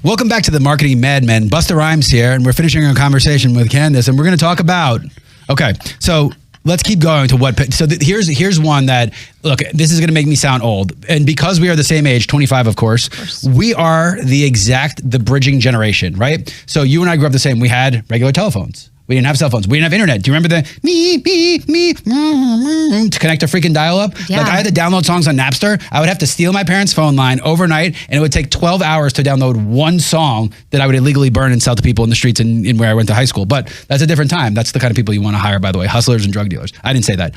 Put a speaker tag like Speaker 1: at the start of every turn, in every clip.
Speaker 1: Welcome back to the Marketing Madmen. Busta Rhymes here, and we're finishing our conversation with Candice, and we're going to talk about. Okay, so let's keep going to what. So here's one that, look, this is going to make me sound old, and because we are the same age, 25, of course, we are the bridging generation, right? So you and I grew up the same. We had regular telephones. We didn't have cell phones. We didn't have internet. Do you remember the me to connect a freaking dial-up?
Speaker 2: Yeah.
Speaker 1: Like I had to download songs on Napster. I would have to steal my parents' phone line overnight, and it would take 12 hours to download one song that I would illegally burn and sell to people in the streets in where I went to high school. But that's a different time. That's the kind of people you want to hire, by the way, hustlers and drug dealers. I didn't say that.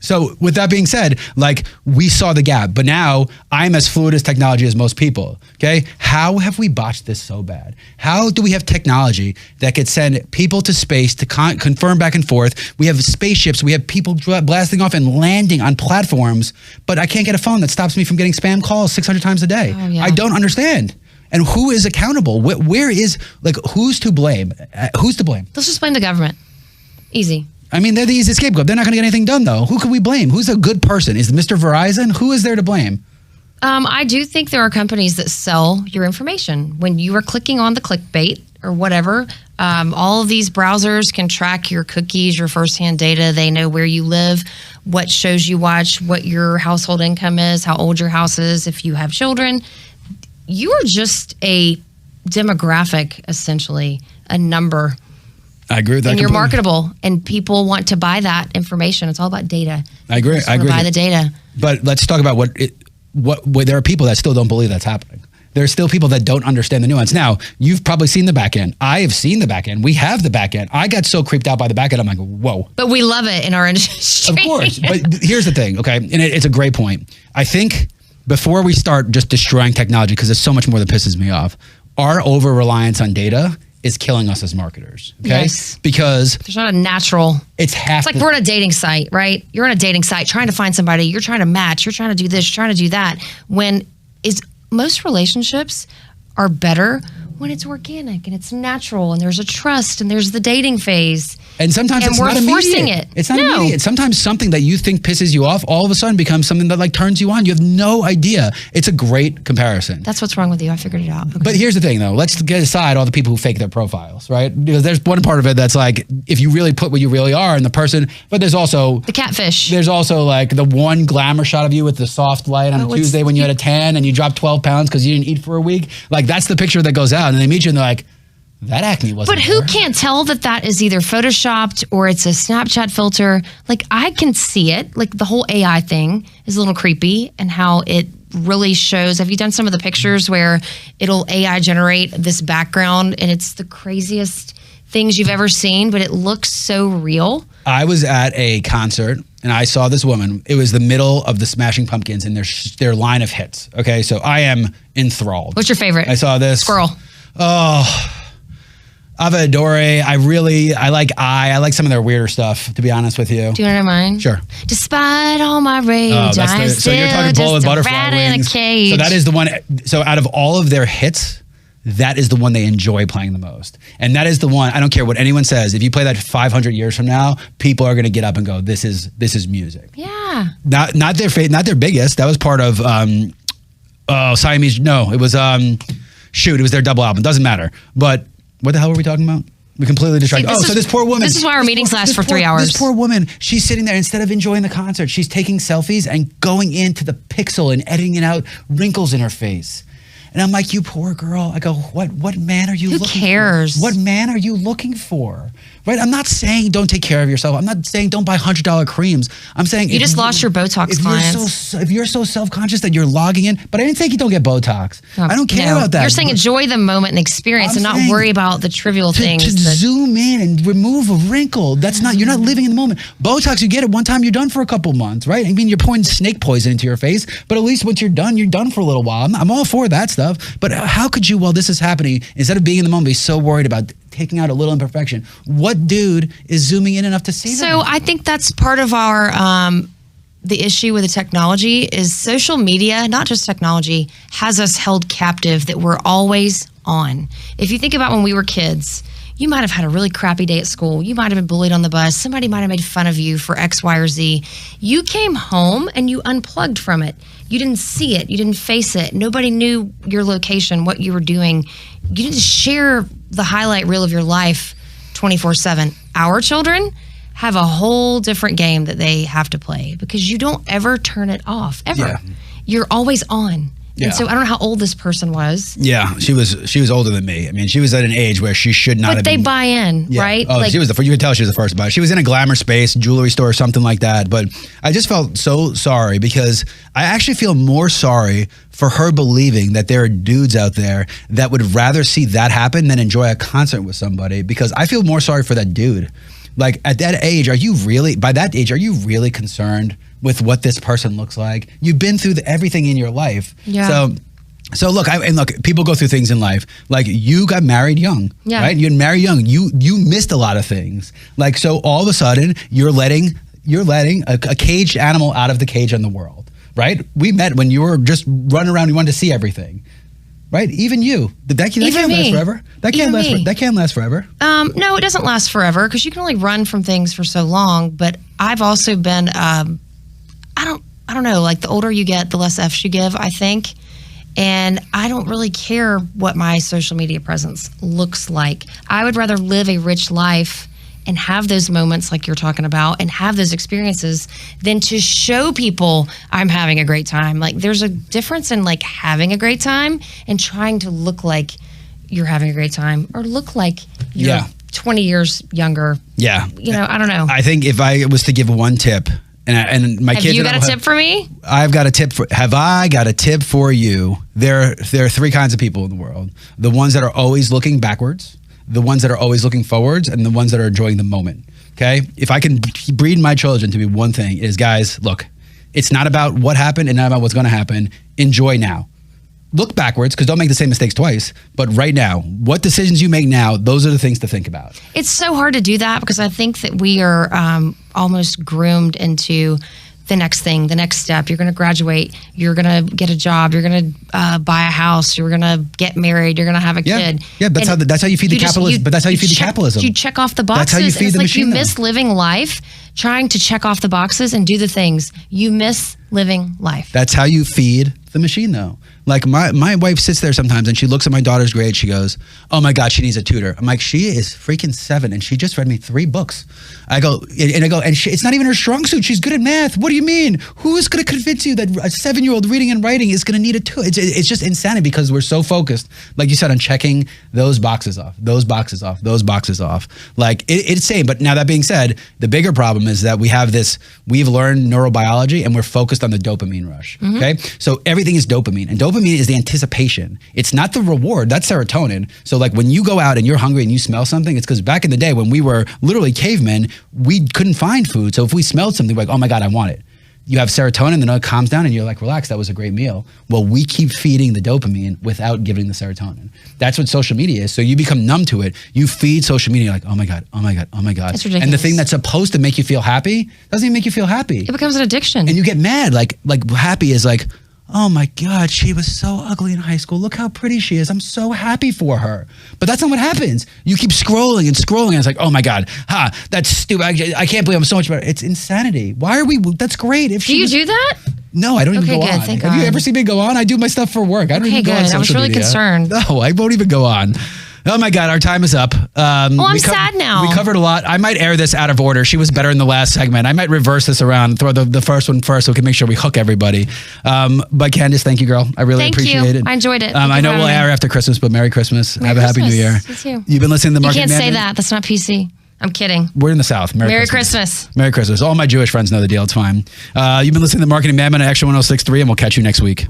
Speaker 1: So with that being said, like we saw the gap, but now I'm as fluid as technology as most people, okay? How have we botched this so bad? How do we have technology that could send people to space to confirm back and forth? We have spaceships, we have people blasting off and landing on platforms, but I can't get a phone that stops me from getting spam calls 600 times a day.
Speaker 2: Oh, yeah.
Speaker 1: I don't understand. And who is accountable? Where is, like, who's to blame? Who's to blame?
Speaker 2: Let's just blame the government. Easy.
Speaker 1: I mean, they're the easiest scapegoat. They're not going to get anything done, though. Who can we blame? Who's a good person? Is Mr. Verizon? Who is there to blame?
Speaker 2: I do think there are companies that sell your information. When you are clicking on the clickbait or whatever, all of these browsers can track your cookies, your firsthand data. They know where you live, what shows you watch, what your household income is, how old your house is, if you have children. You are just a demographic, essentially, a number.
Speaker 1: I agree with that.
Speaker 2: And you're marketable, and people want to buy that information. It's all about data.
Speaker 1: I agree. I agree.
Speaker 2: Buy the data.
Speaker 1: But let's talk about what there are people that still don't believe that's happening. There are still people that don't understand the nuance. Now, you've probably seen the back end. I have seen the back end. We have the back end. I got so creeped out by the back end. I'm like, whoa.
Speaker 2: But we love it in our industry.
Speaker 1: Of course. But here's the thing, okay? And it's a great point. I think before we start just destroying technology, because there's so much more that pisses me off, our over-reliance on data is killing us as marketers, okay?
Speaker 2: Yes.
Speaker 1: Because
Speaker 2: there's not a natural.
Speaker 1: It's
Speaker 2: like we're on a dating site, right? You're on a dating site trying to find somebody. You're trying to match. You're trying to do this. You're trying to do that. Most relationships are better when it's organic and it's natural and there's a trust and there's the dating phase.
Speaker 1: And sometimes it's
Speaker 2: we're
Speaker 1: not immediate.
Speaker 2: Forcing it.
Speaker 1: It's not immediate. Sometimes something that you think pisses you off all of a sudden becomes something that like turns you on. You have no idea. It's a great comparison.
Speaker 2: That's what's wrong with you. I figured it out. Okay.
Speaker 1: But here's the thing though. Let's get aside all the people who fake their profiles, right? Because there's one part of it that's like, if you really put what you really are in the person, but there's also
Speaker 2: the catfish.
Speaker 1: There's also like the one glamour shot of you with the soft light on a Tuesday when you had a tan and you dropped 12 pounds because you didn't eat for a week. Like that's the picture that goes out, and they meet you and they're like, that acne wasn't
Speaker 2: But who
Speaker 1: there.
Speaker 2: can't tell that is either photoshopped or it's a Snapchat filter? Like I can see it. Like the whole AI thing is a little creepy, and how it really shows. Have you done some of the pictures where it'll AI generate this background and it's the craziest things you've ever seen, but it looks so real?
Speaker 1: I was at a concert and I saw this woman. It was the middle of the Smashing Pumpkins and their line of hits. Okay, so I am enthralled.
Speaker 2: What's your favorite?
Speaker 1: I saw this.
Speaker 2: Squirrel.
Speaker 1: Oh, Ava Adore. I like some of their weirder stuff, to be honest with you.
Speaker 2: Do you want to know mine?
Speaker 1: Sure.
Speaker 2: Despite all my rage, I'm
Speaker 1: so you're talking
Speaker 2: still
Speaker 1: Bull with
Speaker 2: just a
Speaker 1: Butterfly
Speaker 2: rat
Speaker 1: Wings.
Speaker 2: in a cage.
Speaker 1: So that is the one. So out of all of their hits, that is the one they enjoy playing the most. And that is the one, I don't care what anyone says, if you play that 500 years from now, people are going to get up and go, this is music.
Speaker 2: Yeah.
Speaker 1: Not their biggest. That was part of Siamese. No, it was it was their double album. Doesn't matter. But what the hell were we talking about? We completely distracted. So this poor woman.
Speaker 2: This is why our meetings last for 3 hours.
Speaker 1: This poor woman, she's sitting there, instead of enjoying the concert, she's taking selfies and going into the pixel and editing out wrinkles in her face. And I'm like, you poor girl. I go, what man are you looking for?
Speaker 2: Who cares?
Speaker 1: What man are you looking for? Right? I'm not saying don't take care of yourself. I'm not saying don't buy $100 creams. I'm saying
Speaker 2: you just lost your Botox clients.
Speaker 1: If you're so self-conscious that you're logging in, but I didn't think you don't get Botox. No, I don't care about that.
Speaker 2: You're saying enjoy the moment and experience and not worry about the trivial things.
Speaker 1: To zoom in and remove a wrinkle, you're not living in the moment. Botox, you get it one time, you're done for a couple months, right? I mean, you're pouring snake poison into your face, but at least once you're done for a little while. I'm all for that stuff. But how could you, while this is happening, instead of being in the moment, be so worried about taking out a little imperfection? What dude is zooming in enough to see that?
Speaker 2: So I think that's part of our the issue with the technology is social media, not just technology, has us held captive that we're always on. If you think about when we were kids, you might have had a really crappy day at school. You might have been bullied on the bus. Somebody might have made fun of you for X, Y, or Z. You came home and you unplugged from it. You didn't see it. You didn't face it. Nobody knew your location, what you were doing. You didn't share the highlight reel of your life 24/7. Our children have a whole different game that they have to play because you don't ever turn it off, ever.
Speaker 1: Yeah.
Speaker 2: You're always on.
Speaker 1: Yeah.
Speaker 2: And so I don't know how old this person was.
Speaker 1: Yeah, she was older than me. I mean, she was at an age where she should not have
Speaker 2: But they
Speaker 1: been.
Speaker 2: buy in,
Speaker 1: Yeah.
Speaker 2: right?
Speaker 1: Oh, she was you could tell she was the first to buy. She was in a glamour space, jewelry store, something like that. But I just felt so sorry because I actually feel more sorry for her believing that there are dudes out there that would rather see that happen than enjoy a concert with somebody, because I feel more sorry for that dude. Like, at that age, are you really concerned with what this person looks like? You've been through everything in your life.
Speaker 2: Yeah.
Speaker 1: So look, people go through things in life. Like, you got married young,
Speaker 2: Yeah.
Speaker 1: right? You got married young. You missed a lot of things. Like, so all of a sudden you're letting a caged animal out of the cage in the world, right? We met when you were just running around. You wanted to see everything, right? Even you. That can't last forever. That can't last forever.
Speaker 2: No, it doesn't last forever because you can only run from things for so long. But I've also been, I don't know, like the older you get, the less F's you give, I think. And I don't really care what my social media presence looks like. I would rather live a rich life and have those moments like you're talking about and have those experiences than to show people I'm having a great time. Like, there's a difference in like having a great time and trying to look like you're having a great time or look like you're 20 years younger.
Speaker 1: Yeah.
Speaker 2: You know, I don't know.
Speaker 1: I think if I was to give one tip, and my kids.
Speaker 2: Have you got a tip for me?
Speaker 1: Have I got a tip for you? There are three kinds of people in the world: the ones that are always looking backwards, the ones that are always looking forwards, and the ones that are enjoying the moment. Okay, if I can breed my children to be one thing, is, guys, look, it's not about what happened and not about what's going to happen. Enjoy now. Look backwards, because don't make the same mistakes twice. But right now, what decisions you make now, those are the things to think about.
Speaker 2: It's so hard to do that because I think that we are almost groomed into the next thing, the next step. You're going to graduate. You're going to get a job. You're going to buy a house. You're going to get married. You're going to have a kid.
Speaker 1: Yeah, that's how you feed the capitalism. But that's how you feed the capitalism.
Speaker 2: You check off the boxes.
Speaker 1: That's how you feed the machine.
Speaker 2: You miss living life trying to check off the boxes and do the things. You miss living life.
Speaker 1: That's how you feed the machine, though. Like, my wife sits there sometimes and she looks at my daughter's grade. She goes, "Oh my God, she needs a tutor." I'm like, she is freaking 7 and she just read me 3 books. I go, it's not even her strong suit. She's good at math. What do you mean? Who is going to convince you that a 7-year-old reading and writing is going to need a tutor? It's just insanity because we're so focused, like you said, on checking those boxes off, those boxes off, those boxes off. Like, it's same. But now, that being said, the bigger problem is that we've learned neurobiology and we're focused on the dopamine rush. Mm-hmm. Okay. So everything is dopamine, and dopamine is the anticipation. It's not the reward. That's serotonin. So, like, when you go out and you're hungry and you smell something, it's because back in the day when we were literally cavemen, we couldn't find food. So if we smelled something, we're like, "Oh my God, I want it." You have serotonin, then it calms down and you're like, relax, that was a great meal. Well, we keep feeding the dopamine without giving the serotonin. That's what social media is. So you become numb to it. You feed social media like, "Oh my God, oh my God, oh my God."
Speaker 2: It's ridiculous.
Speaker 1: And the thing that's supposed to make you feel happy doesn't even make you feel happy.
Speaker 2: It becomes an addiction.
Speaker 1: And you get mad. Like happy is like, "Oh my God, she was so ugly in high school. Look how pretty she is. I'm so happy for her." But that's not what happens. You keep scrolling and scrolling, and it's like, "Oh my God, that's stupid. I can't believe I'm so much better." It's insanity. Why are we? That's great.
Speaker 2: Do you do that?
Speaker 1: No, I don't even go
Speaker 2: good,
Speaker 1: on.
Speaker 2: thank
Speaker 1: Have you
Speaker 2: God.
Speaker 1: ever seen me go on? I do my stuff for work. I don't even go on social media.
Speaker 2: I was really concerned.
Speaker 1: No, I won't even go on. Oh my God, our time is up.
Speaker 2: I'm sad now.
Speaker 1: We covered a lot. I might air this out of order. She was better in the last segment. I might reverse this around, throw the first one first so we can make sure we hook everybody. But Candice, thank you, girl. I really appreciate it.
Speaker 2: I enjoyed it.
Speaker 1: I know we'll air after Christmas, but Merry Christmas. Have a Happy New Year.
Speaker 2: You too.
Speaker 1: You've been listening to the Marketing
Speaker 2: You can't
Speaker 1: Man.
Speaker 2: say that. That's not PC. I'm kidding.
Speaker 1: We're in the South.
Speaker 2: Merry Christmas.
Speaker 1: Merry Christmas. All my Jewish friends know the deal. It's fine. You've been listening to the Marketing Madman at Extra 106.3, and we'll catch you next week.